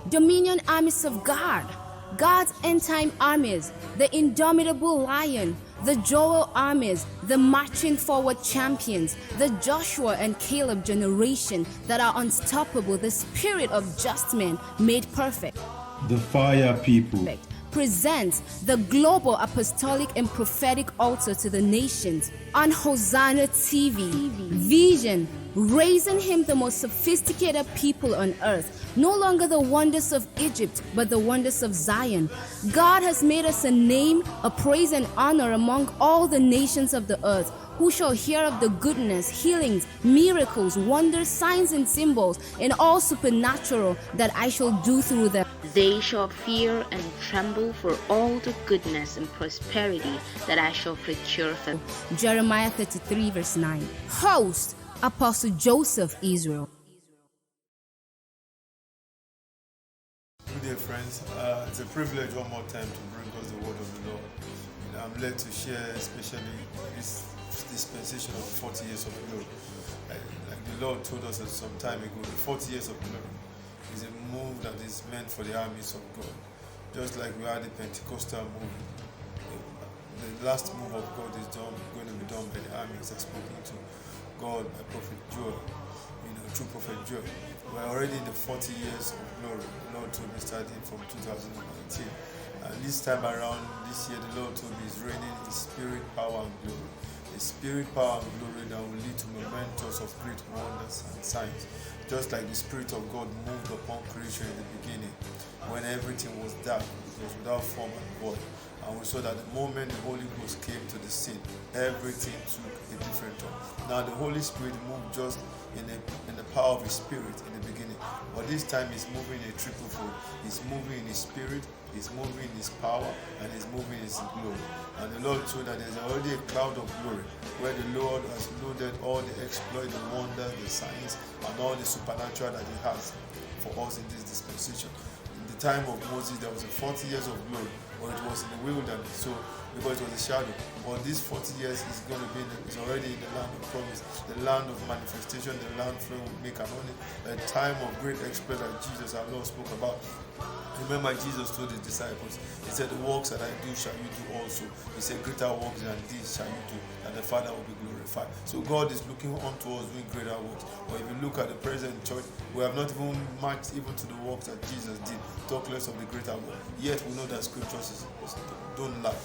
dominion armies of God, God's end-time armies, the indomitable lion, the Joel armies, the marching forward champions, the Joshua and Caleb generation that are unstoppable, the spirit of just men made perfect. The fire people Presents the global apostolic and prophetic altar to the nations on Hosanna TV. Vision, raising him the most sophisticated people on earth. No longer the wonders of Egypt, but the wonders of Zion. God has made us a name, a praise and honor among all the nations of the earth, who shall hear of the goodness, healings, miracles, wonders, signs and symbols, and all supernatural that I shall do through them. They shall fear and tremble for all the goodness and prosperity that I shall procure for them. Jeremiah 33 verse 9. Host, Apostle Joseph Israel. Good day, friends. It's a privilege one more time to bring us the word of the Lord. I'm led to share especially this dispensation of 40 years of glory. Like the Lord told us some time ago, the 40 years of glory is a move that is meant for the armies of God. Just like we had the Pentecostal movement, the last move of God is going to be done by the armies that's spoken to God by Prophet Joel, through Prophet Joel. We're already in the 40 years of glory. The Lord told me starting from 2019. And this time around, this year, the Lord told me He's reigning in spirit, power, and glory. The spirit, power, and glory that will lead to momentous of great wonders and signs. Just like the Spirit of God moved upon creation in the beginning, when everything was dark, it was without form and void. And we saw that the moment the Holy Ghost came to the scene, everything took a different turn. Now the Holy Spirit moved just in the power of His Spirit in the beginning, but this time He's moving in a triple fold. He's moving in His Spirit, He's moving in His power, and He's moving in His glory. And the Lord told that there's already a cloud of glory where the Lord has loaded all the exploits, the wonders, the signs, and all the supernatural that He has for us in this dispensation. In the time of Moses, there was a 40 years of glory, but it was in the wilderness, so because it was a shadow. But this 40 years is going to be is already in the land of promise, the land of manifestation, the land flowing with milk and honey, a time of great exploit that Jesus our Lord spoke about. Remember, Jesus told His disciples, He said, the works that I do shall you do also. He said, greater works than these shall you do, and the Father will be glorified. So God is looking unto us doing greater works. But if you look at the present church, we have not even matched even to the works that Jesus did, talk less of the greater work. Yet we know that scriptures don't lie.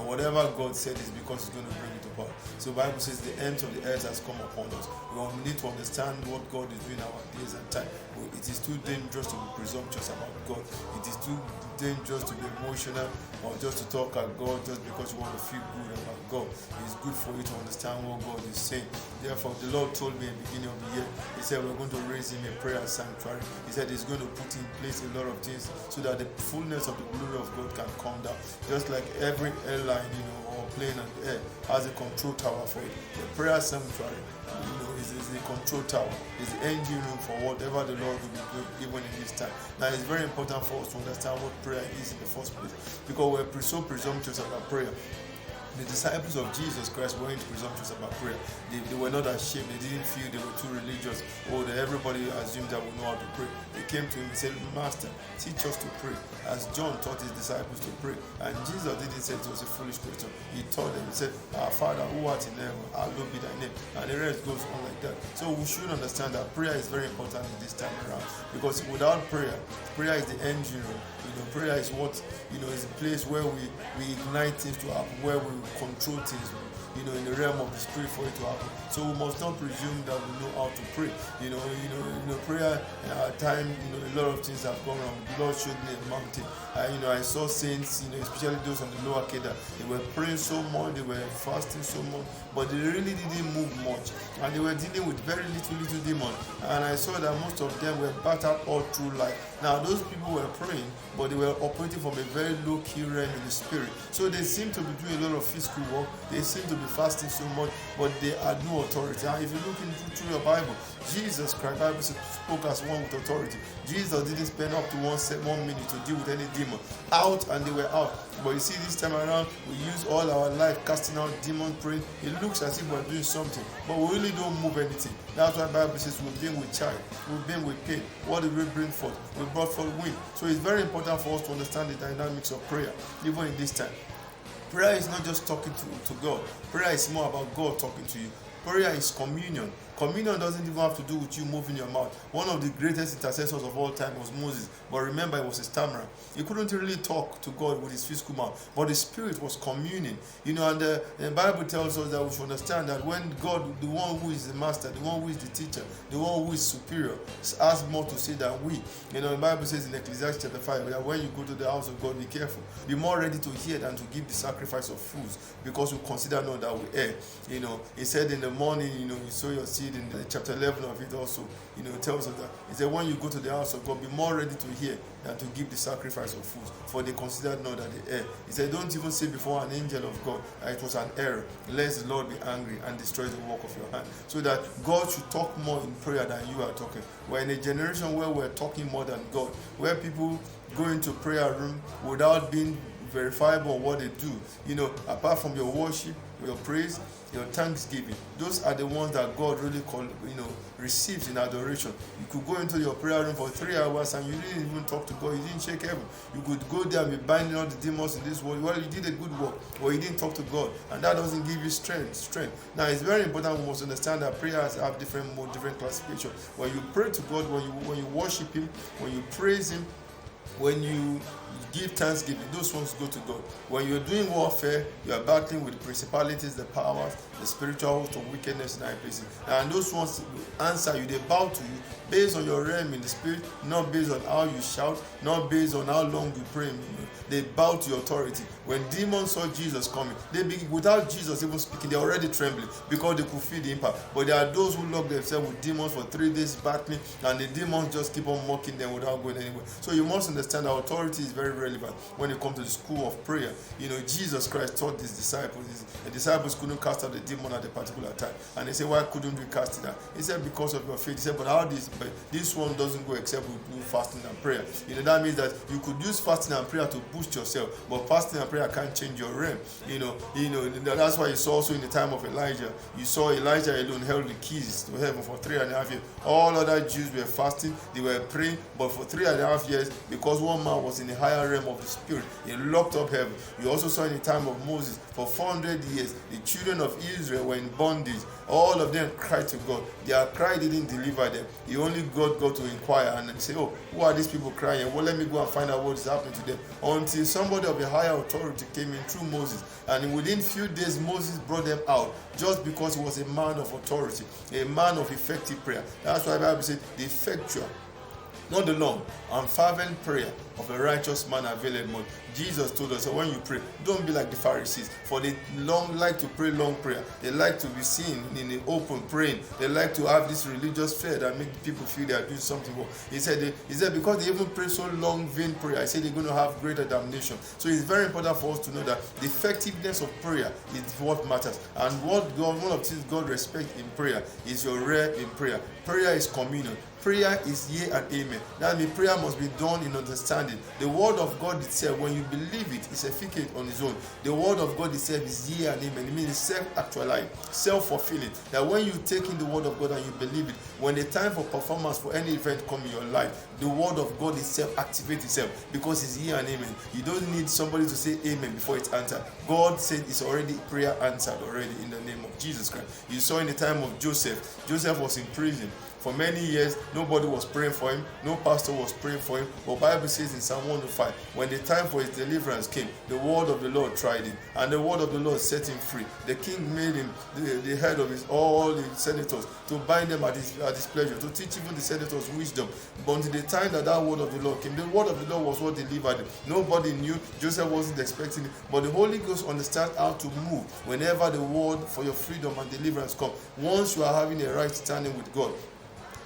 Whatever God said is because He's going to bring it about. So the Bible says the end of the earth has come upon us. We need to understand what God is doing in our days and time. It is too dangerous to be presumptuous about God. It is too dangerous to be emotional or just to talk at God just because you want to feel good about God. It's good for you to understand what God is saying. Therefore, the Lord told me in the beginning of the year, He said we're going to raise Him a prayer sanctuary. He said He's going to put in place a lot of things so that the fullness of the glory of God can come down. Just like every airline, or plane on the air has a control tower for it. The prayer sanctuary, is the control tower, is the engine room for whatever the Lord will be doing even in this time. Now, it's very important for us to understand what prayer is in the first place, because we're so presumptuous about prayer. The disciples of Jesus Christ weren't presumptuous about prayer. They were not ashamed. They didn't feel they were too religious or that everybody assumed that we know how to pray. They came to Him and said, Master, teach us to pray, as John taught his disciples to pray. And Jesus didn't say it was a foolish question. He taught them, He said, Our Father who art in heaven, hallowed be thy name. And the rest goes on like that. So we should understand that prayer is very important in this time around, because without prayer, prayer is the engine room. Prayer is what, is a place where we ignite things to happen, where we control things, in the realm of the spirit for it to happen. So we must not presume that we know how to pray. Prayer in our time, a lot of things have gone wrong. The Lord showed me a mountain. I saw saints, especially those on the lower Kedah. They were praying so much, they were fasting so much, but they really didn't move much. And they were dealing with very little demons. And I saw that most of them were battered all through life. Now, those people were praying, but they were operating from a very low key realm in the spirit. So they seemed to be doing a lot of physical work. They seem to be fasting so much, but they had no authority. And if you look through your Bible, Jesus Christ, Bible spoke as one with authority. Jesus didn't spend up to 1 minute to deal with any demon. Out and they were out. But you see, this time around, we use all our life casting out demons, praying. It looks as if we're doing something, but we really don't move anything. That's why the Bible says we've been with child, we've been with pain. What did we bring forth? We brought forth wind. So it's very important for us to understand the dynamics of prayer, even in this time. Prayer is not just talking to God. Prayer is more about God talking to you. Prayer is communion. Communion doesn't even have to do with you moving your mouth. One of the greatest intercessors of all time was Moses. But remember, he was a stammerer. He couldn't really talk to God with his physical mouth. But the Spirit was communing. And the Bible tells us that we should understand that when God, the one who is the master, the one who is the teacher, the one who is superior, has more to say than we. The Bible says in Ecclesiastes chapter 5 that when you go to the house of God, be careful. Be more ready to hear than to give the sacrifice of fools, because we consider not that we err. He said in the morning, you sow your seed. In the chapter 11 of it also, it tells us that. He said, when you go to the house of God, be more ready to hear than to give the sacrifice of fools, for they consider not that they err. He said, don't even say before an angel of God that it was an error, lest the Lord be angry and destroy the work of your hand. So that God should talk more in prayer than you are talking. We're in a generation where we're talking more than God, where people go into prayer room without being verifiable on what they do. Apart from your worship, your praise, your thanksgiving, those are the ones that God really receives in adoration. You could go into your prayer room for 3 hours and you didn't even talk to God. You didn't shake heaven. You could go there and be binding all the demons in this world. Well, you did a good work, but you didn't talk to God, and that doesn't give you strength. Now, it's very important. We must understand that prayers have different mode, different classification. When you pray to God, when you worship Him, when you praise Him, when you give thanksgiving, those ones go to God. When you're doing warfare, you are battling with the principalities, the powers, the spiritual host of wickedness in high places. And those ones answer you, they bow to you based on your realm in the spirit, not based on how you shout, not based on how long you pray. They bow to your authority. When demons saw Jesus coming, without Jesus even speaking, they're already trembling because they could feel the impact. But there are those who lock themselves with demons for 3 days battling, and the demons just keep on mocking them without going anywhere. So you must understand that authority is very relevant when it comes to the school of prayer. Jesus Christ taught his disciples. The disciples couldn't cast out the demon at a particular time. And they said, why couldn't we cast it out? He said, because of your faith. He said, but this one doesn't go except we do fasting and prayer. That means that you could use fasting and prayer to boost yourself, but fasting and prayer can't change your realm. That's why you saw also in the time of Elijah. You saw Elijah alone held the keys to heaven for 3.5 years. All other Jews were fasting, they were praying, but for 3.5 years, because one man was in the higher realm of the spirit, he locked up heaven. You also saw in the time of Moses, for 400 years, the children of Israel were in bondage. All of them cried to God. Their cry didn't deliver them. The only God got to inquire and say, who are these people crying? Well, let me go and find out what is happening to them. Until somebody of a higher authority came in through Moses. And within few days, Moses brought them out just because he was a man of authority, a man of effective prayer. That's why the Bible said, the effectual, not the long and fervent prayer of a righteous man availeth much. Jesus told us that when you pray, don't be like the Pharisees, for they like to pray long prayer. They like to be seen in the open praying. They like to have this religious fear that makes people feel they are doing something wrong. He said because they even pray so long, vain prayer, I said they're going to have greater damnation. So it's very important for us to know that the effectiveness of prayer is what matters. And one of the things God respects in prayer is your rare in prayer. Prayer is communion. Prayer is yea and amen. That means prayer must be done in understanding. The word of God itself, when you believe it, is efficacious on its own. The word of God itself is yea and amen. It means it's self-actualized, self-fulfilling. That when you take in the word of God and you believe it, when the time for performance for any event comes in your life, the word of God itself activates itself because it's yea and amen. You don't need somebody to say amen before it's answered. God said it's already prayer answered already in the name of Jesus Christ. You saw in the time of Joseph. Joseph was in prison. For many years, nobody was praying for him. No pastor was praying for him. But Bible says in Psalm 105, when the time for his deliverance came, the word of the Lord tried him. And the word of the Lord set him free. The king made him the head of all the senators to bind them at his pleasure, to teach even the senators wisdom. But until the time that word of the Lord came, the word of the Lord was what delivered him. Nobody knew. Joseph wasn't expecting it. But the Holy Ghost understands how to move whenever the word for your freedom and deliverance comes. Once you are having a right standing with God,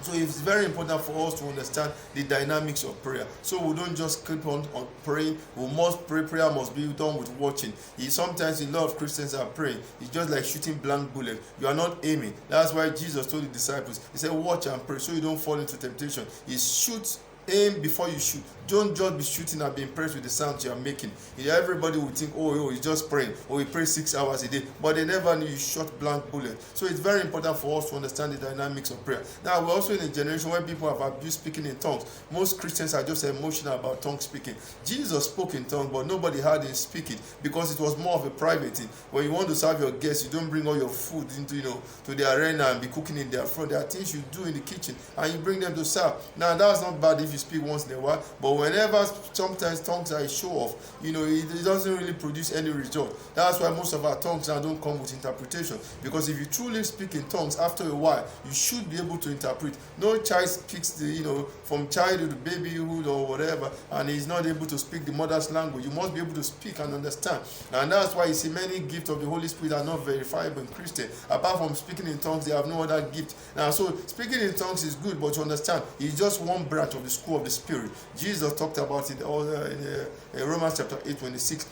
So it's very important for us to understand the dynamics of prayer. So we don't just keep on praying. We must pray. Prayer must be done with watching. Sometimes a lot of Christians are praying. It's just like shooting blank bullets. You are not aiming. That's why Jesus told the disciples, he said, watch and pray so you don't fall into temptation. He shoots. Aim before you shoot. Don't just be shooting and be impressed with the sounds you are making. Everybody will think, oh, he's just praying, or he prays 6 hours a day, but they never knew you shot blank bullets. So it's very important for us to understand the dynamics of prayer. Now, we're also in a generation where people have abused speaking in tongues. Most Christians are just emotional about tongue speaking. Jesus spoke in tongues, but nobody heard him speak it because it was more of a private thing. When you want to serve your guests, you don't bring all your food into, to the arena and be cooking in their front. There are things you do in the kitchen and you bring them to serve. Now, that's not bad if you speak once in a while, but whenever sometimes tongues are a show off, it doesn't really produce any result. That's why most of our tongues now don't come with interpretation, because if you truly speak in tongues, after a while you should be able to interpret. No child speaks from childhood to babyhood or whatever and he's not able to speak the mother's language. You must be able to speak and understand, and that's why you see many gifts of the Holy Spirit are not verifiable in Christian. Apart from speaking in tongues, they have no other gift. Now, so speaking in tongues is good, but you understand, it's just one branch of the school of the Spirit. Jesus talked about it all in Romans chapter 8:26.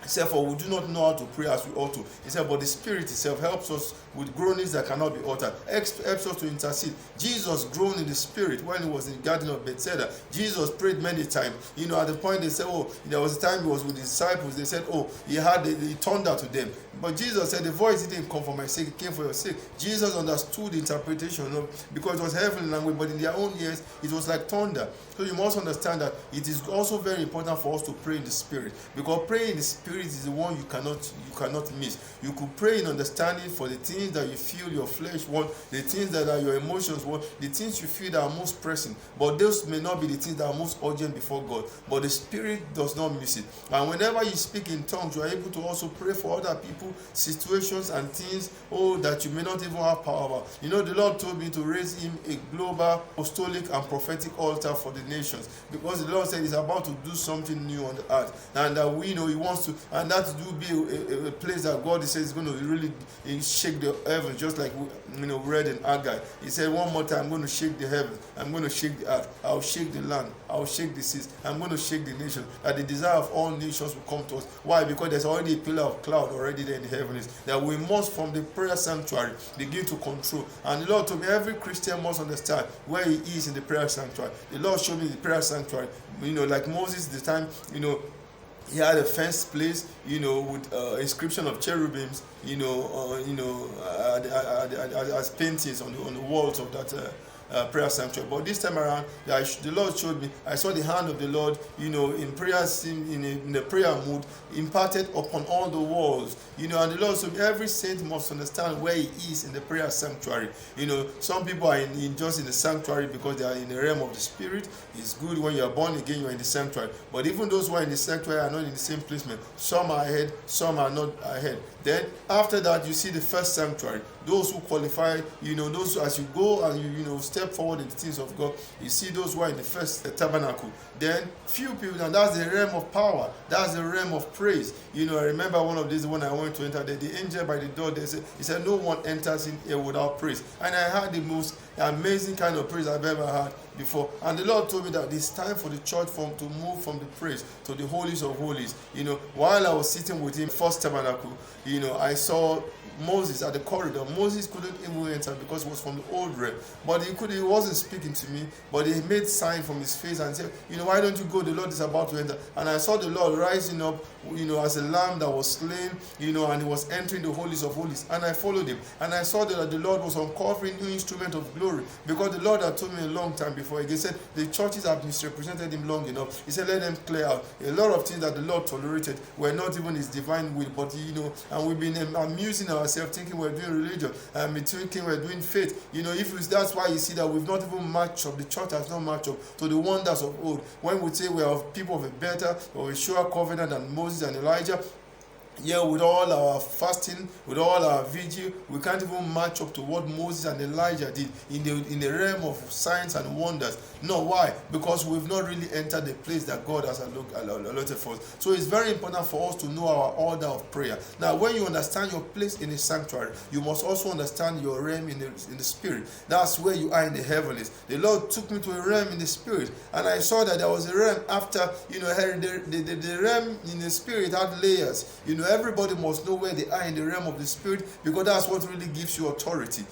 He said, for we do not know how to pray as we ought to. He said, but the Spirit itself helps us with groanings that cannot be uttered. Helps us to intercede. Jesus groaned in the Spirit when he was in the Garden of Bethesda. Jesus prayed many times. At the point they said, there was a time he was with the disciples. They said, he had the thunder to them. But Jesus said, the voice didn't come for my sake, it came for your sake. Jesus understood the interpretation because it was heavenly language, but in their own ears, it was like thunder. So you must understand that it is also very important for us to pray in the Spirit, because praying in the Spirit is the one you cannot miss. You could pray in understanding for the things that you feel your flesh wants, the things that are your emotions want, the things you feel that are most pressing. But those may not be the things that are most urgent before God. But the Spirit does not miss it. And whenever you speak in tongues, you are able to also pray for other people, situations and things that you may not even have power about. The Lord told me to raise him a global apostolic and prophetic altar for the nations, because the Lord said he's about to do something new on the earth, and that we know he wants to, and that will be a place that God says is going to really shake the heavens, just like we read in Haggai. He said one more time, I'm going to shake the heavens, I'm going to shake the earth, I'll shake the land, I'll shake the seas, I'm going to shake the nation, that the desire of all nations will come to us. Why? Because there's already a pillar of cloud already there in the heavens, that we must, from the prayer sanctuary, begin to control. And the Lord told me every Christian must understand where he is in the prayer sanctuary. The Lord showed me the prayer sanctuary, like Moses, the time, he had a fenced place, with inscription of cherubims, as paintings on the walls of that prayer sanctuary. But this time around, the Lord showed me, I saw the hand of the Lord, in prayer, in the prayer mood, imparted upon all the walls, and the Lord said every saint must understand where he is in the prayer sanctuary. Some people are just in the sanctuary because they are in the realm of the Spirit. It's good when you are born again, you are in the sanctuary. But even those who are in the sanctuary are not in the same placement. Some are ahead, some are not ahead. Then after that, you see the first sanctuary. Those who qualify, those as you go and you step forward in the things of God, you see those who are in the first tabernacle. Then few people, and that's the realm of power. That's the realm of praise. I remember one of these when I went to enter the angel by the door. He said, no one enters in here without praise. And I had the most amazing kind of praise I've ever had before. And the Lord told me that it's time for the church to move from the praise to the holies of holies. While I was sitting with him, first tabernacle, I saw Moses at the corridor. Moses couldn't even enter because it was from the old realm. But he wasn't speaking to me, but he made sign from his face and said, why don't you go? The Lord is about to enter. And I saw the Lord rising up, as a lamb that was slain, and he was entering the holies of holies. And I followed him. And I saw that the Lord was uncovering new instrument of glory, because the Lord had told me a long time before. He said the churches have misrepresented him long enough. He said, let them clear out. A lot of things that the Lord tolerated were not even his divine will, but and we've been amusing ourselves, thinking we're doing religion, and thinking we're doing faith. That's why you see that we've not even matched up. The church has not matched up to the wonders of old. When we say we are people of a better or a surer covenant than Moses and Elijah, Yeah, with all our fasting, with all our vigil, we can't even match up to what Moses and Elijah did in the realm of signs and wonders. No, why? Because we've not really entered the place that God has allotted for us. So it's very important for us to know our order of prayer. Now, when you understand your place in the sanctuary, you must also understand your realm in the spirit. That's where you are in the heavens. The Lord took me to a realm in the spirit, and I saw that there was a realm after, the realm in the spirit had layers. Everybody must know where they are in the realm of the spirit, because that's what really gives you authority.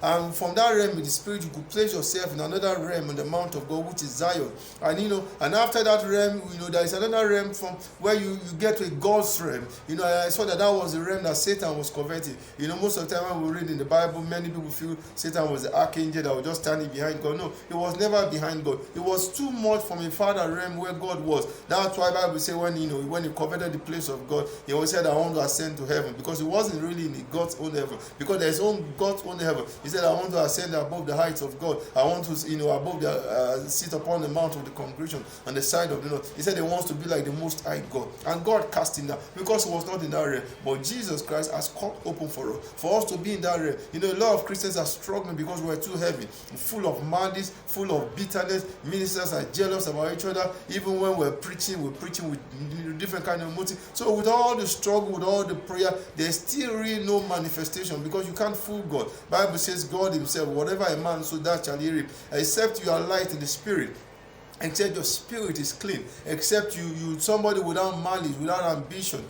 And from that realm in the spirit, you could place yourself in another realm in the Mount of God, which is Zion. And after that realm, there is another realm from where you get to a God's realm. I saw that was the realm that Satan was converting. Most of the time when we read in the Bible, many people feel Satan was the archangel that was just standing behind God. No, he was never behind God. It was too much from a farther realm where God was. That's why the Bible says when he coveted the place of God, he always said, I want to ascend to heaven, because he wasn't really in God's own heaven, because there's God's own heaven. He said, I want to ascend above the heights of God. I want to, above the sit upon the mount of the congregation on the side of the Lord. He said he wants to be like the Most High God, and God cast him down because he was not in that realm. But Jesus Christ has cut open for us to be in that realm. A lot of Christians are struggling because we're too heavy, full of malice, full of bitterness. Ministers are jealous about each other. Even when we're preaching with different kind of motive. So with all the struggle, with all the prayer, there's still really no manifestation, because you can't fool God. Bible says God himself, whatever a man sow, that shall he reap. Except you are light in the spirit, except your spirit is clean, except you somebody without malice, without ambition,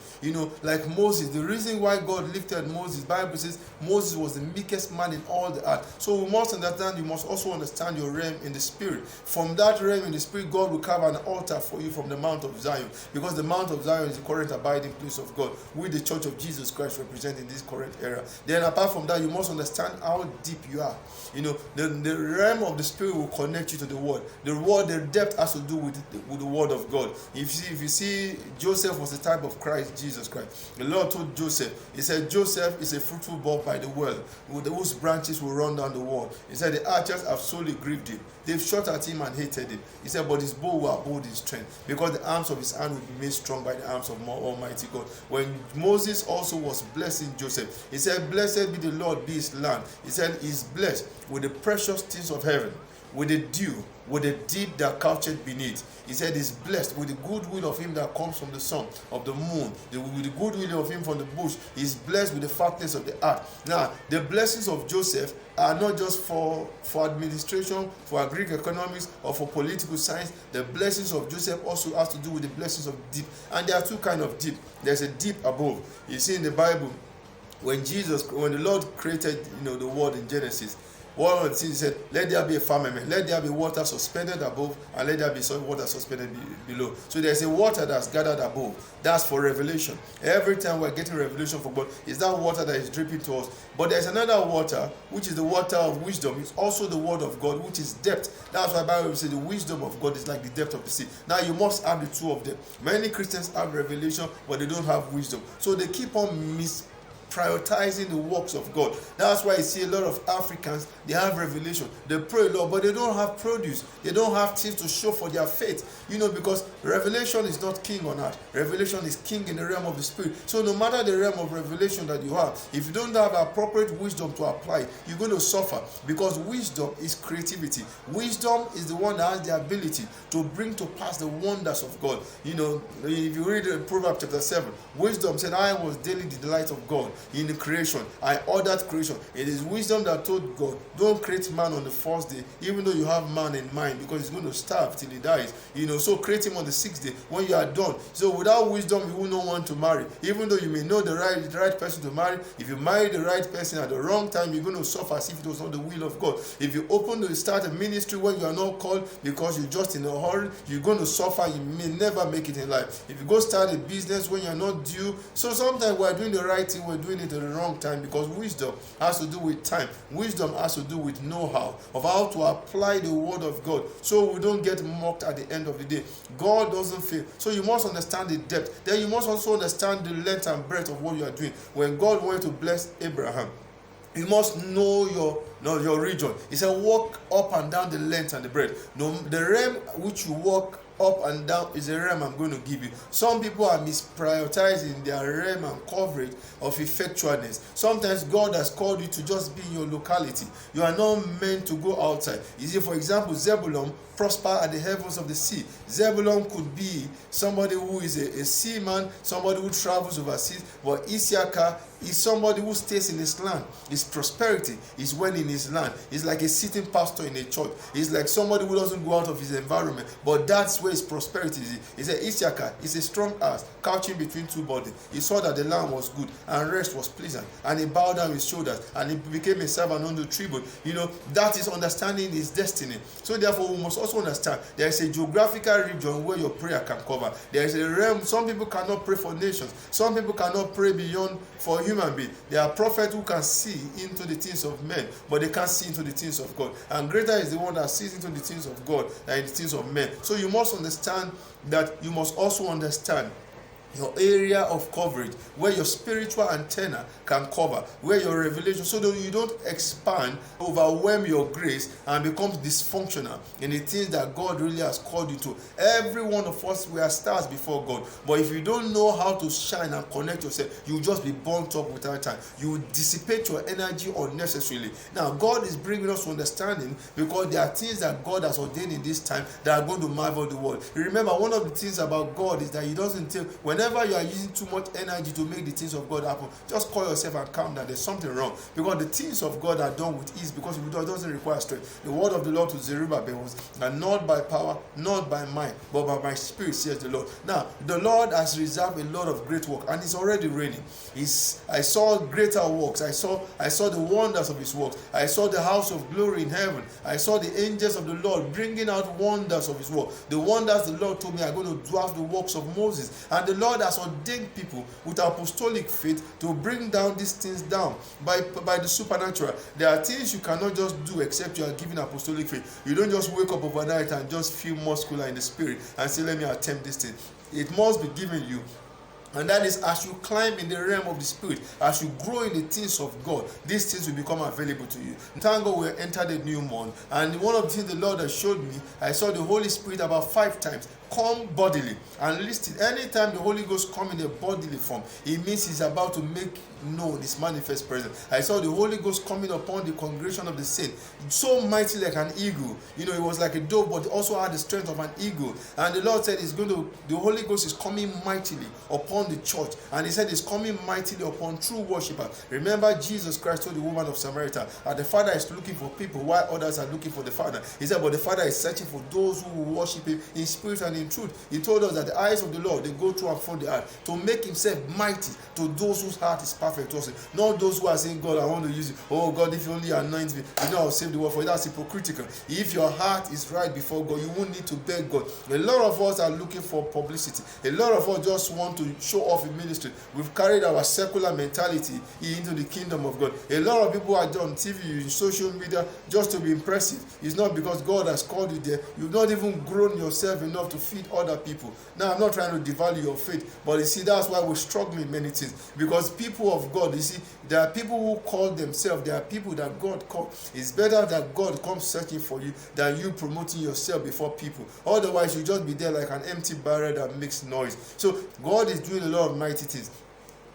like Moses. The reason why God lifted Moses, Bible says Moses was the meekest man in all the earth. So we must understand, you must also understand your realm in the spirit. From that realm in the spirit, God will carve an altar for you from the Mount of Zion, because the Mount of Zion is the current abiding place of God, with the Church of Jesus Christ representing this current era. Then apart from that, you must understand how deep you are. The realm of the spirit will connect you to the word. The depth has to do with the word of God. If you see, Joseph was the type of Christ, Jesus Christ. The Lord told Joseph, he said, Joseph is a fruitful bulb by the well, whose branches will run down the wall. He said, the archers have sorely grieved him. They've shot at him and hated him. He said, but his bow will uphold his strength, because the arms of his hand will be made strong by the arms of Almighty God. When Moses also was blessing Joseph, he said, blessed be the Lord, be his land. He said, he's blessed with the precious things of heaven, with the dew, with the deep that coucheth beneath. He said, he's blessed with the goodwill of him that comes from the sun, of the moon, with the goodwill of him from the bush. He's blessed with the fatness of the earth. Now, the blessings of Joseph are not just for administration, for Greek economics, or for political science. The blessings of Joseph also has to do with the blessings of deep. And there are two kinds of deep. There's a deep above. You see in the Bible, when the Lord created the world in Genesis, one of the things he said, let there be a firmament, let there be water suspended above, and let there be water suspended below. So there's a water that's gathered above. That's for revelation. Every time we're getting revelation from God, it's that water that is dripping to us. But there's another water, which is the water of wisdom. It's also the word of God, which is depth. That's why the Bible says the wisdom of God is like the depth of the sea. Now you must have the two of them. Many Christians have revelation, but they don't have wisdom. So they keep on prioritizing the works of God. That's why you see a lot of Africans, they have revelation, they pray a lot, but they don't have produce. They don't have things to show for their faith. Because revelation is not king on earth. Revelation is king in the realm of the spirit. So no matter the realm of revelation that you have, if you don't have appropriate wisdom to apply, you're going to suffer, because wisdom is creativity. Wisdom is the one that has the ability to bring to pass the wonders of God. If you read Proverbs chapter 7, wisdom said, I was daily the delight of God in the creation. I ordered creation. It is wisdom that told God, don't create man on the first day, even though you have man in mind, because he's going to starve till he dies. So create him on the sixth day when you are done. So without wisdom, you will not want to marry. Even though you may know the right person to marry, if you marry the right person at the wrong time, you're going to suffer as if it was not the will of God. If you start a ministry when you are not called because you're just in a hurry, you're going to suffer. You may never make it in life. If you go start a business when you're not due, so sometimes we're doing the right thing, we're doing it at the wrong time, because wisdom has to do with time. Wisdom has to do with know-how of how to apply the word of God, so we don't get mocked at the end of the day. God doesn't fail. So you must understand the depth. Then you must also understand the length and breadth of what you are doing. When God wanted to bless Abraham, you must know your region. He said, walk up and down the length and the breadth. The realm which you walk up and down is a realm I'm going to give you. Some people are misprioritizing their realm and coverage of effectualness. Sometimes God has called you to just be in your locality. You are not meant to go outside. You see, for example, Zebulun prosper at the heavens of the sea. Zebulun could be somebody who is a seaman, somebody who travels overseas, but Issachar is somebody who stays in his land. His prosperity is when in his land. He's like a sitting pastor in a church. He's like somebody who doesn't go out of his environment, but that's where his prosperity is. He said Issachar is a strong ass couching between two bodies. He saw that the land was good and rest was pleasant, and he bowed down his shoulders and he became a servant unto tribute. That is understanding his destiny. So therefore we must also understand there is a geographical region where your prayer can cover. There is a realm. Some people cannot pray for nations. Some people cannot pray beyond for human being. There are prophets who can see into the things of men, but they can't see into the things of God. And greater is the one that sees into the things of God and the things of men. So you must understand that. You must also understand your area of coverage, where your spiritual antenna can cover, where your revelation, so that you don't expand, overwhelm your grace, and become dysfunctional in the things that God really has called you to. Every one of us, we are stars before God, but if you don't know how to shine and connect yourself, you'll just be burnt up without time. You will dissipate your energy unnecessarily. Now, God is bringing us to understanding, because there are things that God has ordained in this time that are going to marvel the world. Remember, one of the things about God is that He doesn't take, whenever you are using too much energy to make the things of God happen, just call yourself and calm down. There's something wrong, because the things of God are done with ease, because it doesn't require strength. The word of the Lord to Zerubbabel was, and not by power, not by might, but by my spirit, says the Lord. Now, the Lord has reserved a lot of great work, and it's already raining. I saw greater works. I saw the wonders of His works. I saw the house of glory in heaven. I saw the angels of the Lord bringing out wonders of His work. The wonders the Lord told me are going to dwarf the works of Moses. And the Lord has ordained people with apostolic faith to bring down these things down by the supernatural. There are things you cannot just do except you are given apostolic faith. You don't just wake up overnight and just feel muscular in the spirit and say, let me attempt this thing. It must be given you. And that is, as you climb in the realm of the Spirit, as you grow in the things of God, these things will become available to you. Thank God we entered a new month. And one of the things the Lord has showed me, I saw the Holy Spirit about 5 times come bodily. And listen, anytime the Holy Ghost come in a bodily form, it means He's about to make known His manifest presence. I saw the Holy Ghost coming upon the congregation of the saints, so mighty like an eagle. It was like a dove, but it also had the strength of an eagle. And the Lord said the Holy Ghost is coming mightily upon the church. And He said it's coming mightily upon true worshippers. Remember, Jesus Christ told the woman of Samaria that the Father is looking for people while others are looking for the Father. He said, but the Father is searching for those who will worship Him in spirit and in truth. He told us that the eyes of the Lord, they go through and from the earth to make Himself mighty to those whose heart is perfect to us. Not those who are saying, God, I want to use it. Oh God, if you only anoint me, I'll save the world. For that's hypocritical. If your heart is right before God, you won't need to beg God. A lot of us are looking for publicity. A lot of us just want to show off in ministry. We've carried our secular mentality into the kingdom of God. A lot of people are on TV, in social media, just to be impressive. It's not because God has called you there. You've not even grown yourself enough to feed other people. Now, I'm not trying to devalue your faith, but you see, that's why we're struggling in many things. Because people of God, you see, there are people who call themselves, there are people that God called. It's better that God comes searching for you than you promoting yourself before people. Otherwise, you just be there like an empty barrel that makes noise. So, God is doing a lot of mighty things.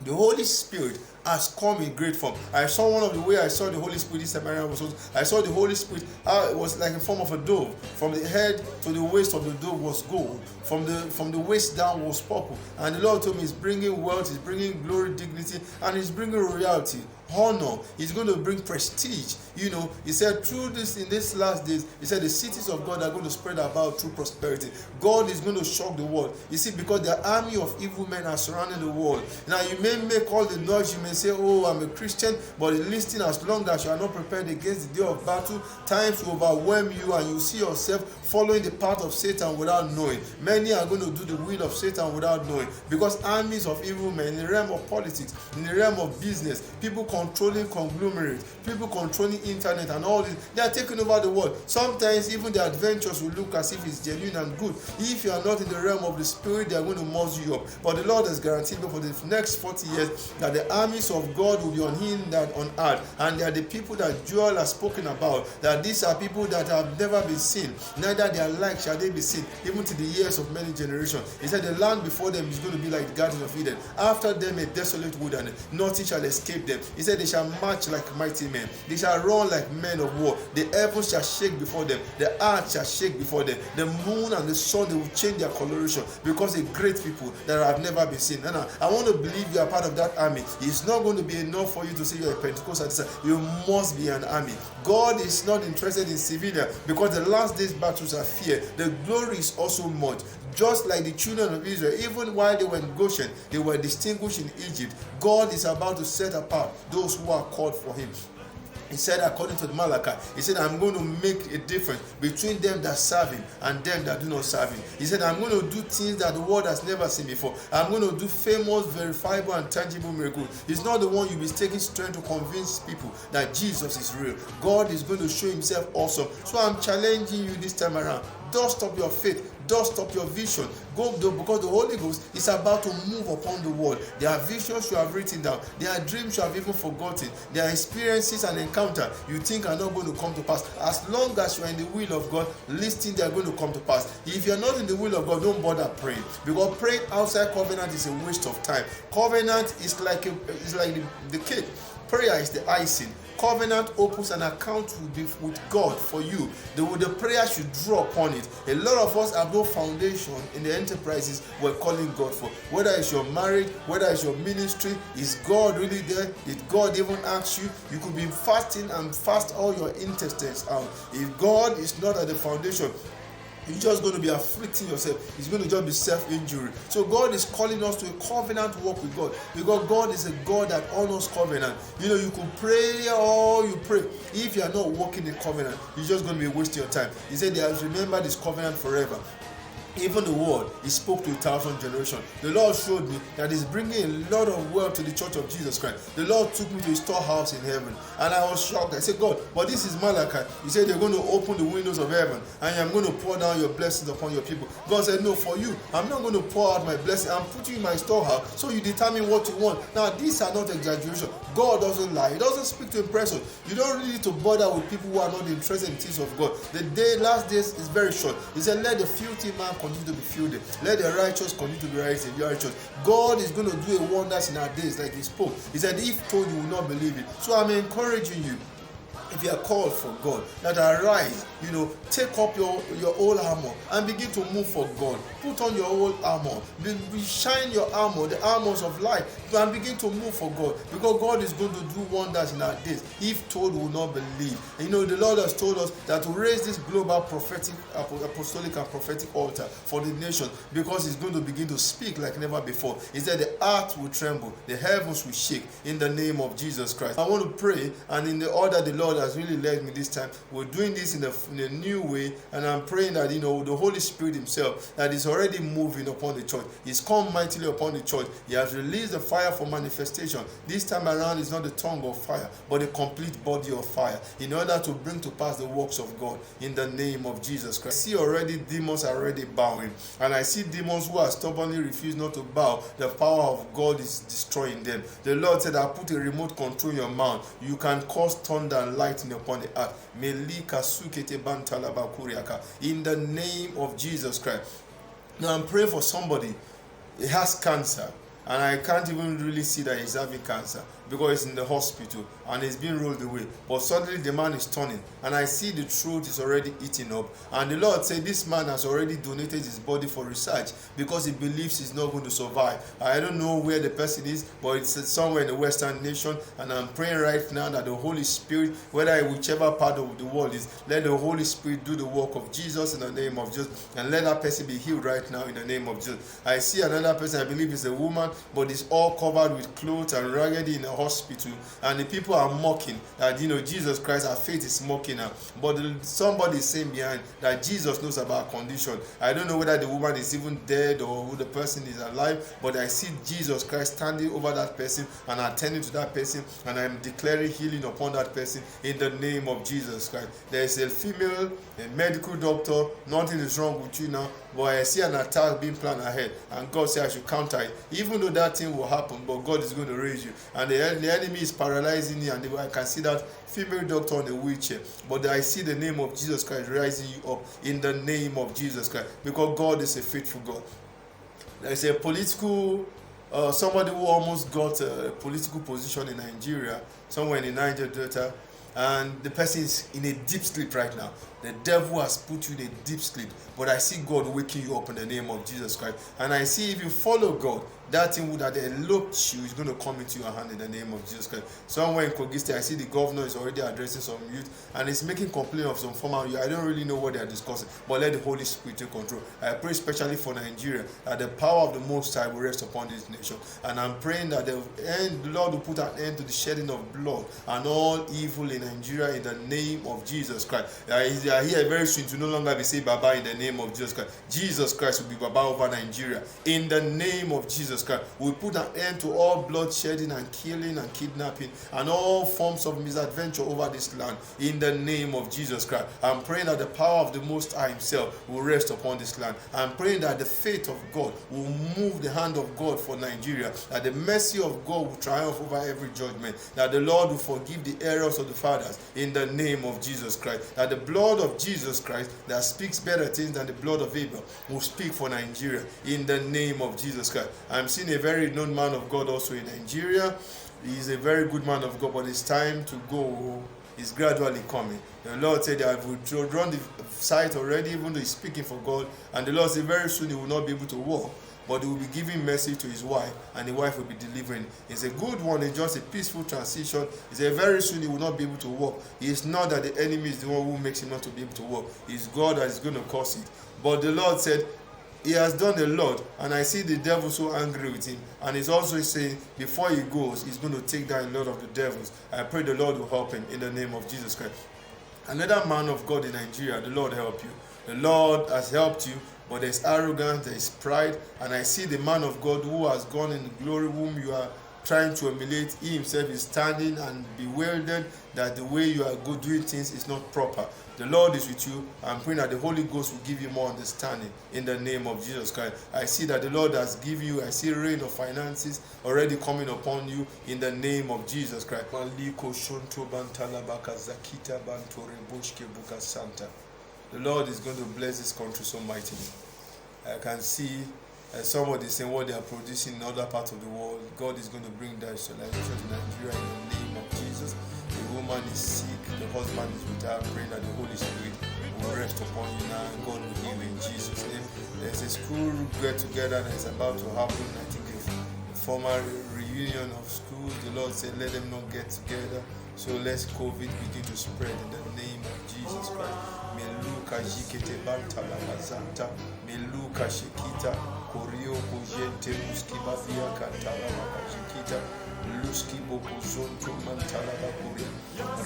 The Holy Spirit has come in great form. I saw one of the way I saw the Holy Spirit in Samaria was, I saw the Holy Spirit, it was like in form of a dove. From the head to the waist of the dove was gold. From the waist down was purple. And the Lord told me He's bringing wealth, He's bringing glory, dignity, and He's bringing royalty, honor. He's going to bring prestige. He said through this, in these last days, He said the cities of God are going to spread about through prosperity. God is going to shock the world. You see, because the army of evil men are surrounding the world. Now, you may make all the noise, you may say, oh, I'm a Christian, but listen, as long as you are not prepared against the day of battle, times will overwhelm you and you see yourself following the path of Satan without knowing. Many are going to do the will of Satan without knowing, because armies of evil men in the realm of politics, in the realm of business, people controlling conglomerates, people controlling internet and all this, they are taking over the world. Sometimes even the adventures will look as if it's genuine and good. If you are not in the realm of the Spirit, they are going to muzzle you up. But the Lord has guaranteed me for the next 40 years that the armies of God will be unhindered on earth, and they are the people that Joel has spoken about, that these are people that have never been seen, neither neither their like shall they be seen, even to the years of many generations. He said, the land before them is going to be like the Garden of Eden. After them a desolate wilderness, nothing shall escape them. He said, they shall march like mighty men. They shall run like men of war. The heavens shall shake before them. The earth shall shake before them. The moon and the sun, they will change their coloration, because a great people that have never been seen. And I want to believe you are part of that army. It's not going to be enough for you to say you're a Pentecostal. You must be an army. God is not interested in civilian, because the last days battles are fear. The glory is also much. Just like the children of Israel, even while they were in Goshen, they were distinguished in Egypt. God is about to set apart those who are called for him. He said, according to Malachi, he said, I'm going to make a difference between them that serve him and them that do not serve him. He said, I'm going to do things that the world has never seen before. I'm going to do famous, verifiable, and tangible miracles. He's not the one you'll be taking strength to convince people that Jesus is real. God is going to show himself awesome. So I'm challenging you this time around. Dust up your faith. Dust up your vision. Because the Holy Ghost is about to move upon the world. There are visions you have written down. There are dreams you have even forgotten. There are experiences and encounters you think are not going to come to pass. As long as you are in the will of God, listen, they are going to come to pass. If you're not in the will of God, don't bother praying. Because praying outside covenant is a waste of time. Covenant is like the cake. Prayer is the icing. Covenant opens an account with God for you. The prayer should draw upon it. A lot of us have no foundation in the enterprises we're calling God for. Whether it's your marriage, whether it's your ministry, is God really there? Did God even ask you? You could be fasting and fast all your intestines out. If God is not at the foundation, you're just going to be afflicting yourself. It's going to just be self-injury. So God is calling us to a covenant walk with God, because God is a God that honors covenant. You could pray all you pray. If you are not walking in covenant, you're just going to be wasting your time. He said, they have remembered this covenant forever. Even the word, he spoke to 1,000 generations. The Lord showed me that he's bringing a lot of wealth to the church of Jesus Christ. The Lord took me to his storehouse in heaven, and I was shocked. I said, God, but this is Malachi. He said, you're going to open the windows of heaven, and I'm going to pour down your blessings upon your people. God said, no, for you, I'm not going to pour out my blessing. I'm putting you in my storehouse, so you determine what you want. Now, these are not exaggeration. God doesn't lie. He doesn't speak to impress us. You don't really need to bother with people who are not interested in things of God. Last days is very short. He said, let the filthy man continue to be filthy. Let the righteous continue to be righteous. God is going to do a wonders in our days, like he spoke. He said, if told, you will not believe it. So I'm encouraging you, if you are called for God, that arise, take up your old armor and begin to move for God. Put on your old armor. Shine your armor, the armors of light, and begin to move for God, because God is going to do wonders in our days. If told, we will not believe. The Lord has told us that to raise this global prophetic, apostolic and prophetic altar for the nation, because he's going to begin to speak like never before. He said the earth will tremble, the heavens will shake in the name of Jesus Christ. I want to pray, and in the order the Lord has really led me this time, we're doing this in a new way, and I'm praying that the Holy Spirit himself, that is already moving upon the church. He's come mightily upon the church. He has released the fire for manifestation. This time around is not the tongue of fire, but a complete body of fire, in order to bring to pass the works of God in the name of Jesus Christ. I see already demons are already bowing, and I see demons who are stubbornly refuse not to bow. The power of God is destroying them. The Lord said, I put a remote control in your mouth. You can cause thunder and lightning upon the earth. In the name of Jesus Christ. Now I'm praying for somebody. He has cancer, and I can't even really see that he's having cancer, because he's in the hospital and he's being rolled away. But suddenly the man is turning, and I see the throat is already eating up. And the Lord said this man has already donated his body for research, because he believes he's not going to survive. I don't know where the person is, but it's somewhere in the Western nation. And I'm praying right now that the Holy Spirit, whether whichever part of the world is, let the Holy Spirit do the work of Jesus in the name of Jesus, and let that person be healed right now in the name of Jesus. I see another person, I believe it's a woman, but it's all covered with clothes and raggedy in a hospital, and the people are mocking that Jesus Christ, our faith is mocking her. But somebody is saying behind that Jesus knows about our condition. I don't know whether the woman is even dead or who the person is alive, but I see Jesus Christ standing over that person and attending to that person, and I'm declaring healing upon that person in the name of Jesus Christ. There is a female, a medical doctor. Nothing is wrong with you now. but I see an attack being planned ahead, and God said I should counter it. Even though that thing will happen, but God is going to raise you. And the enemy is paralyzing you, and I can see that female doctor on a wheelchair, but I see the name of Jesus Christ rising you up in the name of Jesus Christ, because God is a faithful God. There's a political somebody who almost got a political position in Nigeria, somewhere in the Niger Delta, and the person is in a deep sleep right now. The devil has put you in a deep sleep, but I see God waking you up in the name of Jesus Christ. And I see if you follow God, that thing that eloped you is going to come into your hand in the name of Jesus Christ. Somewhere in Kogi State, I see the governor is already addressing some youth, and he's making complaint of some former youth. I don't really know what they are discussing, but let the Holy Spirit take control. I pray especially for Nigeria, that the power of the Most High will rest upon this nation. And I'm praying that the Lord will put an end to the shedding of blood and all evil in Nigeria in the name of Jesus Christ. They are here very soon to no longer be saying Baba in the name of Jesus Christ. Jesus Christ will be Baba over Nigeria in the name of Jesus Christ. We put an end to all bloodshedding and killing and kidnapping and all forms of misadventure over this land in the name of Jesus Christ. I'm praying that the power of the Most High Himself will rest upon this land. I'm praying that the faith of God will move the hand of God for Nigeria, that the mercy of God will triumph over every judgment, that the Lord will forgive the errors of the fathers in the name of Jesus Christ, that the blood of Jesus Christ that speaks better things than the blood of Abel will speak for Nigeria in the name of Jesus Christ. I'm seeing a very known man of God also in Nigeria. He's a very good man of God, but it's time to go. It's gradually coming. The Lord said that I've withdrawn the sight already, even though he's speaking for God. And the Lord said very soon he will not be able to walk, but he will be giving mercy to his wife, and the wife will be delivering. It's a good one. It's just a peaceful transition. He said very soon he will not be able to walk. It's not that the enemy is the one who makes him not to be able to walk. It's God that is going to cause it. But the Lord said, he has done a lot, and I see the devil so angry with him. And he's also saying before he goes, he's going to take down a lot of the devils. I pray the Lord will help him in the name of Jesus Christ. Another man of God in Nigeria, the Lord help you. The Lord has helped you, but there's arrogance, there's pride, and I see the man of God who has gone in the glory whom you are trying to emulate. He himself is standing and bewildered that the way you are doing things is not proper. The Lord is with you. I'm praying that the Holy Ghost will give you more understanding in the name of Jesus Christ. I see that the Lord has given you, I see rain of finances already coming upon you in the name of Jesus Christ. The Lord is going to bless this country so mightily. I can see somebody saying what they are producing in other parts of the world. God is going to bring that civilization to Nigeria in the name of Jesus. The woman is sick, the husband is with her. Praying that the Holy Spirit will rest upon you now, and God will heal in Jesus' name. There's a school get together that is about to happen. I think a former reunion of schools. The Lord said, let them not get together. So let COVID begin to spread in the name of Jesus Christ. Meluka jikete banta lamazanta, meluka shikita, korio kujente muski bavia kantala makajikita, luski boku zonto mantala bakuria,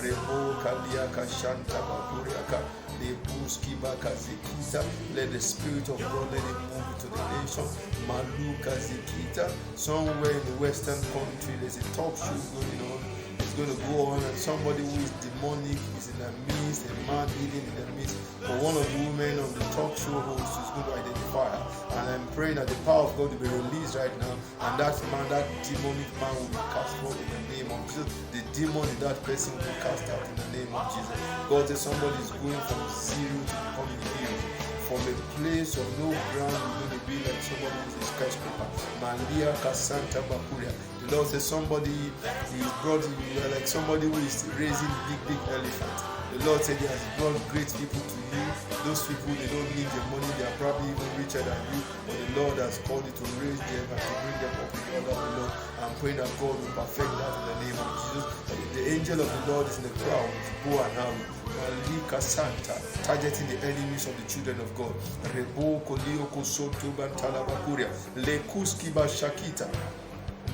rebo kalia kashanta bakuriaka, lebuski bakazikita. Let the Spirit of God let it move into the nation. Maluka zikita. Somewhere in the Western country there's a talk show going on. It's going to go on, and somebody who is demonic is in the midst, a man hidden in the midst. But one of the women on the talk show host is going to identify her. And I'm praying that the power of God will be released right now, and that man, that demonic man will be cast out in the name of Jesus. The demon in that person will be cast out in the name of Jesus. God says somebody is going from zero to becoming hero. From a place of no ground, you're going to be like somebody who is a skyscraper. Malia Kasanta Bakuria. The Lord says somebody is brought, you are like somebody who is raising big elephants. The Lord said He has brought great people to you. Those people, they don't need your money, they are probably even richer than you, but the Lord has called you to raise them and to bring them up in the order of the Lord. I'm praying that God will perfect that in the name of Jesus. The angel of the Lord is in the crowd to go and arrow. Malika Santa, targeting the enemies of the children of God. Rebo Kolioko Soto Bantala Bakuria, Lekuski Bashakita,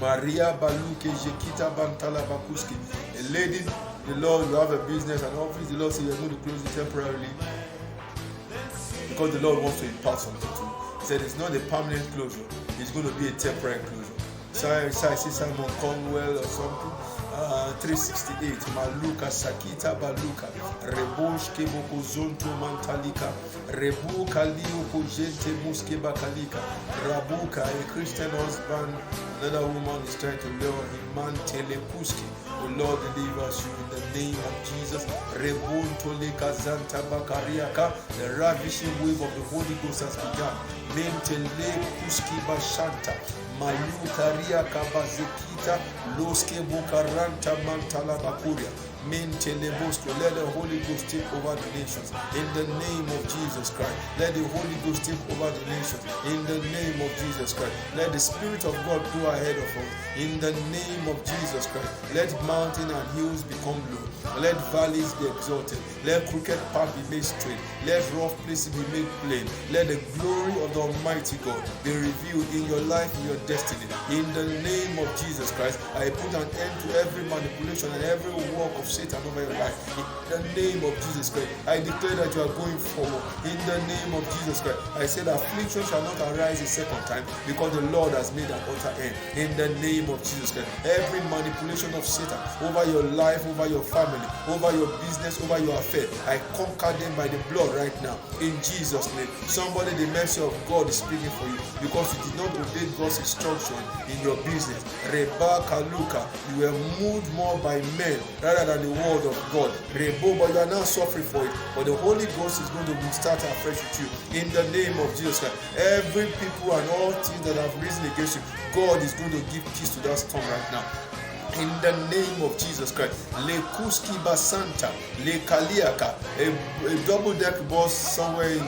Maria Baluke Jekita Bantala Bakuski. A lady, the Lord, you have a business and office, the Lord says you're going to close it temporarily because the Lord wants to impart something to you. He said it's not a permanent closure, it's going to be a temporary closure. So I see Simon Conwell or something, 368. Maluka Sakita Baluka. Rebosh Keboko Zonto Mantalika. Rebuka Liuko Gente Muske Bakalika. Rabuka, a Christian husband. Another woman is trying to lure him. Man Telekuski. The Lord delivers you in the name of Jesus. Rebun Toleka Zanta Bakariaka. The ravishing wave of the Holy Ghost has begun. Mentele Kuski Bashanta. Malukaria Kabazekita. Loske Bukaranta Mantala Bakuria. Let the Holy Ghost take over the nations in the name of Jesus Christ. Let the Holy Ghost take over the nations in the name of Jesus Christ. Let the Spirit of God go ahead of us in the name of Jesus Christ. Let mountains and hills become low. Let valleys be exalted. Let crooked path be made straight. Let rough places be made plain. Let the glory of the Almighty God be revealed in your life, in your destiny. In the name of Jesus Christ, I put an end to every manipulation and every work of Satan over your life. In the name of Jesus Christ, I declare that you are going forward. In the name of Jesus Christ, I say that affliction shall not arise a second time because the Lord has made an utter end. In the name of Jesus Christ, every manipulation of Satan over your life, over your family, over your business, over your affair, I conquer them by the blood right now. In Jesus' name, somebody, the mercy of God is speaking for you because you did not obey God's instruction in your business. Reba Kaluka, you were moved more by men rather than the word of God. Rebo, but you are now suffering for it. But the Holy Ghost is going to start afresh with you. In the name of Jesus Christ, every people and all things that have risen against you, God is going to give peace to that storm right now. In the name of Jesus Christ, Le Kuski Basanta, Le Kaliaka, a double-deck bus somewhere in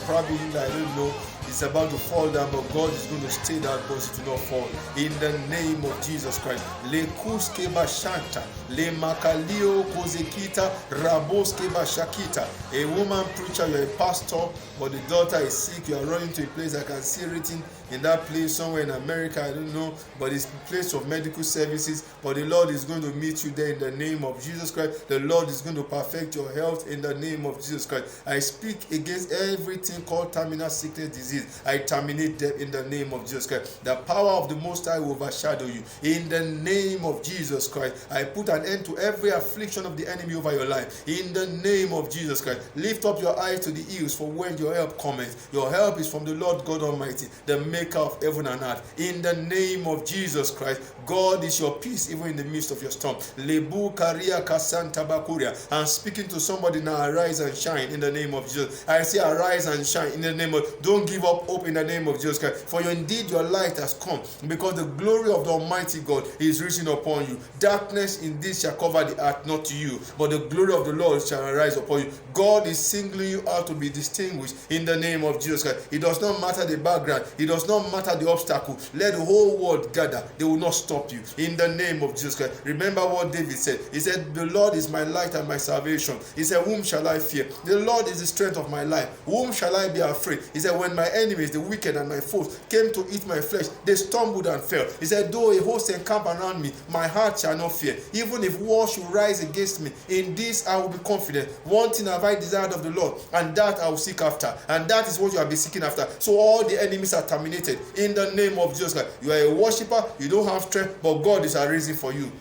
probably, I don't know, it's about to fall down, but God is going to stay that bus to not fall. In the name of Jesus Christ. Le Kuske Bashanta, Le Makalio Kozekita, Raboske Bashakita. A woman preacher, you're a pastor, but the daughter is sick. You are running to a place I can see written in that place somewhere in America, I don't know, but it's a place of medical services. But the Lord is going to meet you there in the name of Jesus Christ. The Lord is going to perfect your health in the name of Jesus Christ. I speak against everything called terminal sickness disease. I terminate them in the name of Jesus Christ. The power of the Most High will overshadow you in the name of Jesus Christ. I put an end to every affliction of the enemy over your life in the name of Jesus Christ. Lift up your eyes to the hills for when your help cometh. Your help is from the Lord God Almighty, the maker of heaven and earth. In the name of Jesus Christ, God is your peace even in the midst of your storm. Lebu Karia Kasanta Bakuria. I'm speaking to somebody now. Arise and shine in the name of Jesus. I say arise and shine in the name of, don't give up hope in the name of Jesus Christ. For indeed your light has come, because the glory of the Almighty God is risen upon you. Darkness indeed shall cover the earth, not to you, but the glory of the Lord shall arise upon you. God is singling you out to be distinguished in the name of Jesus Christ. It does not matter the background. It does not matter the obstacle. Let the whole world gather. They will not stop you in the name of Jesus Christ. Remember what David said. He said, the Lord is my light and my salvation. He said, whom shall I fear? The Lord is the strength of my life. Whom shall I be afraid? He said, when my enemies, the wicked and my foes, came to eat my flesh, they stumbled and fell. He said, though a host encamp around me, my heart shall not fear. Even if war should rise against me, in this I will be confident. One thing have I desired of the Lord, and that I will seek after. And that is what you have been seeking after. So all the enemies are terminated in the name of Jesus Christ. You are a worshiper, you don't have strength, but God is arisen for you.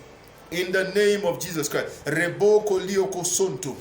In the name of Jesus Christ. Reboko lioko sonto.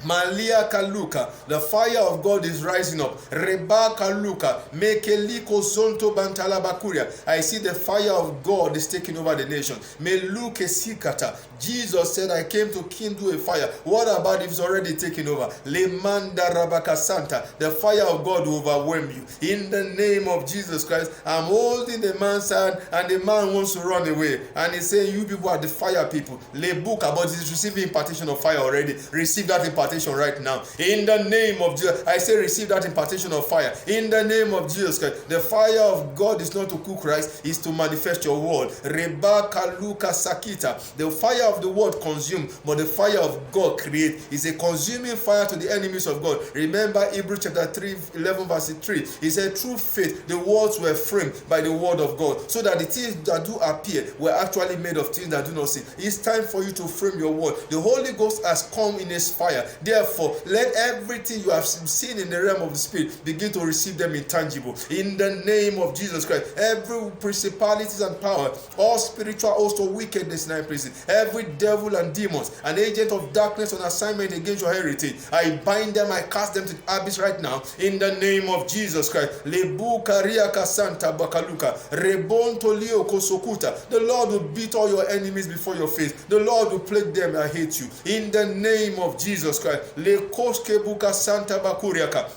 Malia Kaluka, the fire of God is rising up. Reba Kaluka, Mekeliko Zonto Bantala Bakuria. I see the fire of God is taking over the nation. Meluke Sikata. Jesus said, I came to kindle a fire. What about if it's already taken over? Lemanda Rabaka Santa. The fire of God will overwhelm you. In the name of Jesus Christ, I'm holding the man's hand and the man wants to run away. And he's saying, you people are the fire people. Lebuka, but he's receiving impartation of fire already. Receive that impartation right now. In the name of Jesus, I say receive that impartation of fire. In the name of Jesus Christ, the fire of God is not to cook rice, is to manifest your word. Reba Kaluka Sakita. The fire of the word consume, but the fire of God create. Is a consuming fire to the enemies of God. Remember Hebrews chapter 3, 11 verse 3. He said, through faith the worlds were framed by the word of God, so that the things that do appear were actually made of things that do not see. It's time for you to frame your word. The Holy Ghost has come in his fire Therefore, let everything you have seen in the realm of the spirit begin to receive them intangible. In the name of Jesus Christ, every principalities and power, all spiritual hosts of wickedness in high places, every devil and demons, an agent of darkness on assignment against your heritage, I bind them, I cast them to the abyss right now. In the name of Jesus Christ. Lebu Kariaka Santa Bakaluka, Rebon Tolio Kosokuta. The Lord will beat all your enemies before your face. The Lord will plague them that hate you. In the name of Jesus Christ. Lekoske Buka Santa Bakuriaka.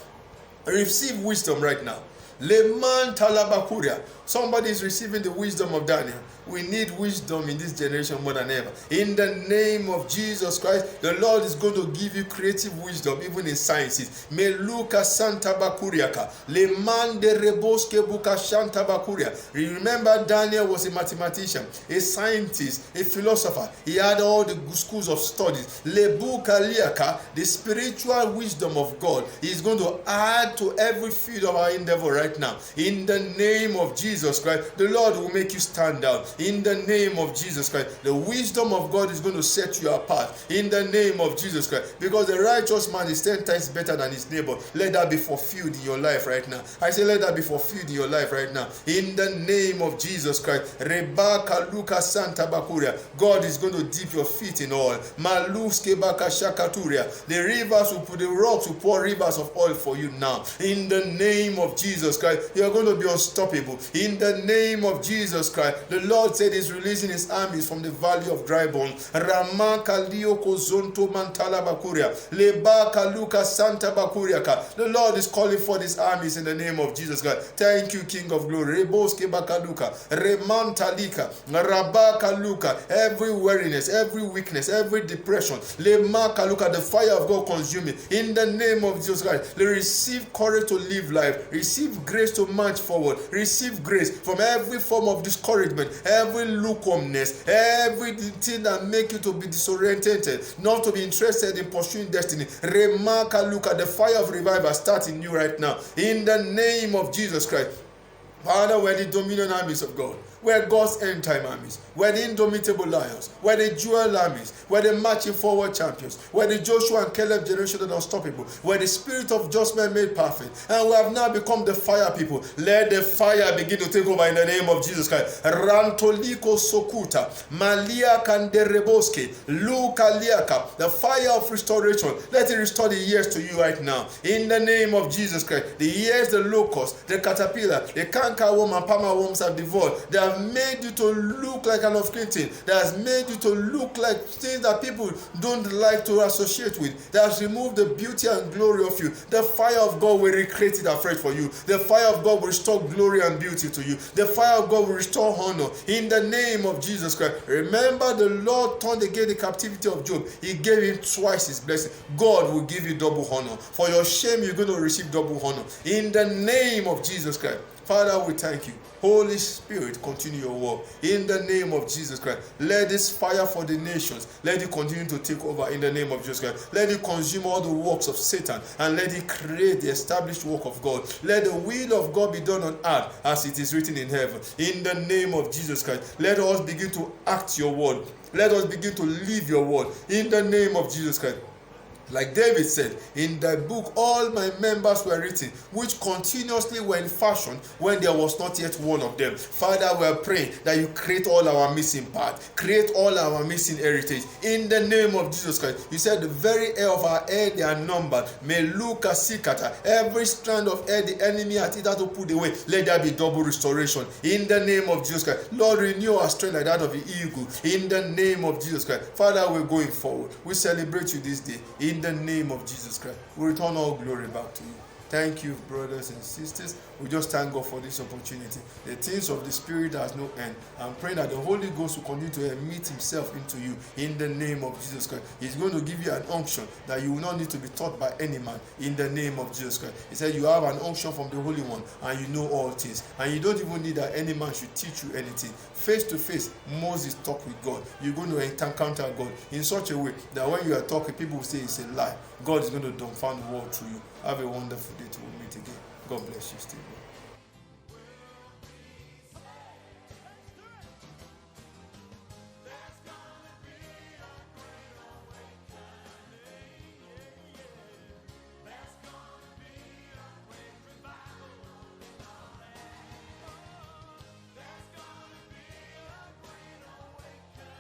Receive wisdom right now. Leman Talabakuria. Somebody is receiving the wisdom of Daniel. We need wisdom in this generation more than ever. In the name of Jesus Christ, the Lord is going to give you creative wisdom even in sciences. Meluka Santa Bakuriaka. Leman de Reboske Buka Santa Bakuria. Remember, Daniel was a mathematician, a scientist, a philosopher. He had all the schools of studies. Lebuka Liaka, the spiritual wisdom of God, is going to add to every field of our endeavor right now. In the name of Jesus Christ, the Lord will make you stand out. In the name of Jesus Christ, the wisdom of God is going to set you apart. In the name of Jesus Christ, because the righteous man is 10 times better than his neighbor. Let that be fulfilled in your life right now. I say, let that be fulfilled in your life right now. In the name of Jesus Christ, Rebaka Luka Santa Bakuria, God is going to dip your feet in oil. Maluske Baka Shakaturia, the rivers will put, the rocks will pour rivers of oil for you now. In the name of Jesus Christ, you are going to be unstoppable. In the name of Jesus Christ, the Lord said he's releasing his armies from the valley of dry bones. Ramaka Lioko Zonto Mantala Bakuria, Lebaka Luka Santa Bakuriaka. The Lord is calling for these armies in the name of Jesus Christ. Thank you, King of Glory. Reboske Bakaluka, Remantalika, Rabaka Luka. Every weariness, every weakness, every depression, Lemaka Luka, the fire of God consume it. In the name of Jesus Christ, receive courage to live life. Receive grace to march forward. Receive grace from every form of discouragement, every lukewarmness, everything that make you to be disoriented, not to be interested in pursuing destiny. Remaka Luka, the fire of revival starting you right now. In the name of Jesus Christ. Father, we're the dominion armies of God. We're God's end time armies. We're the indomitable lions. We're the jewel armies. We're the marching forward champions. We're the Joshua and Caleb generation that are unstoppable. We're the spirit of just men made perfect. And we have now become the fire people. Let the fire begin to take over in the name of Jesus Christ. Rantoliko Sokuta, Malia Kandereboske, Luka Liaka, the fire of restoration. Let it restore the years to you right now. In the name of Jesus Christ. The years the locust, the caterpillar, the canker worm and palmer worms have devoured. They have made you to look like an off-screen thing. That has made you to look like things that people don't like to associate with. That has removed the beauty and glory of you. The fire of God will recreate it afresh for you. The fire of God will restore glory and beauty to you. The fire of God will restore honor. In the name of Jesus Christ. Remember, the Lord turned again the captivity of Job. He gave him twice his blessing. God will give you double honor. For your shame, you're going to receive double honor. In the name of Jesus Christ. Father, we thank you. Holy Spirit, continue your work. In the name of Jesus Christ. Let this fire for the nations, let it continue to take over in the name of Jesus Christ. Let it consume all the works of Satan and let it create the established work of God. Let the will of God be done on earth as it is written in heaven. In the name of Jesus Christ. Let us begin to act your word. Let us begin to live your word. In the name of Jesus Christ. Like David said, in thy book all my members were written, which continuously were in fashion when there was not yet one of them. Father, we are praying that you create all our missing part, create all our missing heritage. In the name of Jesus Christ, you said the very hair of our head they are numbered. Meluka Sikata, every strand of hair the enemy has either to put away, let there be double restoration. In the name of Jesus Christ, Lord, renew our strength like that of the eagle. In the name of Jesus Christ, Father, we're going forward. We celebrate you this day. In the name of Jesus Christ, we return all glory back to you. Thank you, brothers and sisters. We just thank God for this opportunity. The things of the Spirit has no end. I'm praying that the Holy Ghost will continue to emit himself into you in the name of Jesus Christ. He's going to give you an unction that you will not need to be taught by any man in the name of Jesus Christ. He said you have an unction from the Holy One and you know all things. And you don't even need that any man should teach you anything. Face to face, Moses talked with God. You're going to encounter God in such a way that when you are talking, people will say it's a lie. God is going to dumbfound the world through you. Have a wonderful day till we meet again. God bless you, Steve.